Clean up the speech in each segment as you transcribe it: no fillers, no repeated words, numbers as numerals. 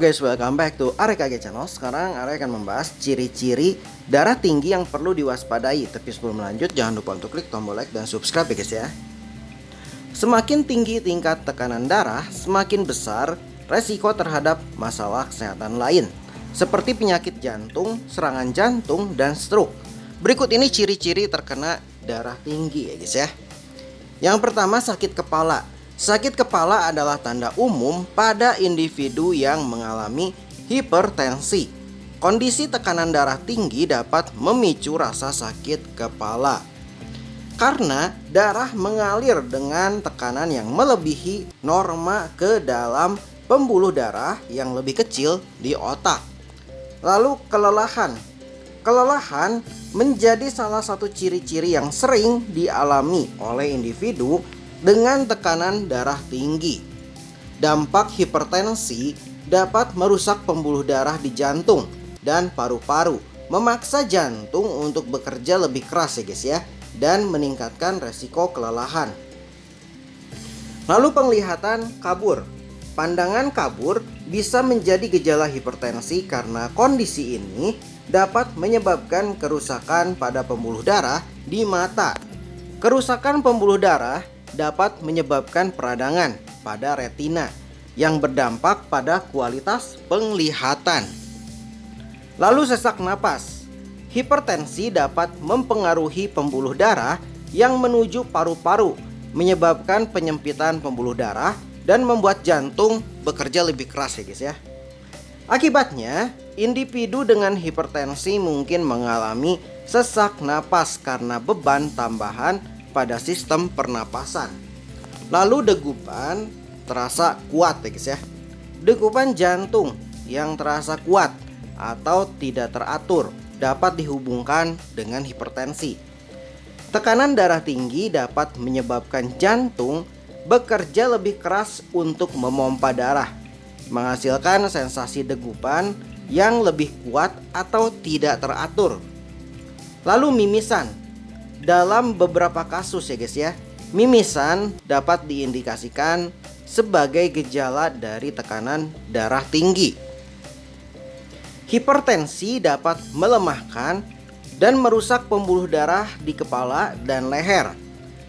Halo guys, welcome back to AREKG Channel. Sekarang Arek akan membahas ciri-ciri darah tinggi yang perlu diwaspadai. Tapi sebelum lanjut, jangan lupa untuk klik tombol like dan subscribe ya guys ya. Semakin tinggi tingkat tekanan darah, semakin besar resiko terhadap masalah kesehatan lain, seperti penyakit jantung, serangan jantung, dan stroke. Berikut ini ciri-ciri terkena darah tinggi ya guys ya. Yang pertama, sakit kepala. Sakit kepala adalah tanda umum pada individu yang mengalami hipertensi. Kondisi tekanan darah tinggi dapat memicu rasa sakit kepala karena darah mengalir dengan tekanan yang melebihi norma ke dalam pembuluh darah yang lebih kecil di otak. Lalu kelelahan. Kelelahan menjadi salah satu ciri-ciri yang sering dialami oleh individu dengan tekanan darah tinggi. Dampak hipertensi dapat merusak pembuluh darah di jantung dan paru-paru, memaksa jantung untuk bekerja lebih keras ya guys ya, dan meningkatkan resiko kelelahan. Lalu penglihatan kabur. Pandangan kabur bisa menjadi gejala hipertensi karena kondisi ini dapat menyebabkan kerusakan pada pembuluh darah di mata. Kerusakan pembuluh darah dapat menyebabkan peradangan pada retina yang berdampak pada kualitas penglihatan. Lalu sesak napas. Hipertensi dapat mempengaruhi pembuluh darah yang menuju paru-paru, menyebabkan penyempitan pembuluh darah dan membuat jantung bekerja lebih keras ya guys ya. Akibatnya, individu dengan hipertensi mungkin mengalami sesak napas karena beban tambahan pada sistem pernapasan. Lalu degupan terasa kuat ya guys ya. Degupan jantung yang terasa kuat atau tidak teratur dapat dihubungkan dengan hipertensi. Tekanan darah tinggi dapat menyebabkan jantung bekerja lebih keras untuk memompa darah, menghasilkan sensasi degupan yang lebih kuat atau tidak teratur. Lalu mimisan. Dalam beberapa kasus ya guys ya, mimisan dapat diindikasikan sebagai gejala dari tekanan darah tinggi. Hipertensi dapat melemahkan dan merusak pembuluh darah di kepala dan leher,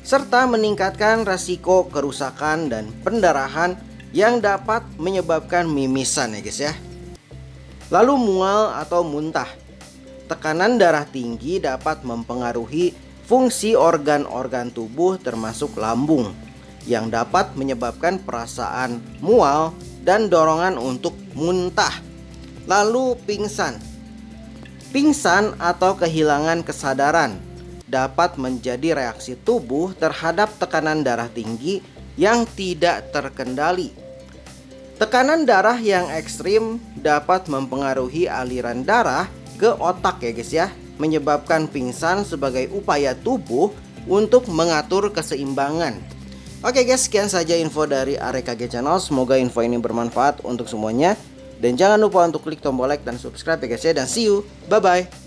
serta meningkatkan resiko kerusakan dan pendarahan yang dapat menyebabkan mimisan ya guys ya. Lalu mual atau muntah. Tekanan darah tinggi dapat mempengaruhi fungsi organ-organ tubuh termasuk lambung, yang dapat menyebabkan perasaan mual dan dorongan untuk muntah. Lalu pingsan. Pingsan atau kehilangan kesadaran dapat menjadi reaksi tubuh terhadap tekanan darah tinggi yang tidak terkendali. Tekanan darah yang ekstrim dapat mempengaruhi aliran darah ke otak ya guys ya, menyebabkan pingsan sebagai upaya tubuh untuk mengatur keseimbangan. Oke guys, sekian saja info dari AREKG Channel. Semoga info ini bermanfaat untuk semuanya. Dan jangan lupa untuk klik tombol like dan subscribe ya guys ya. Dan see you, bye bye.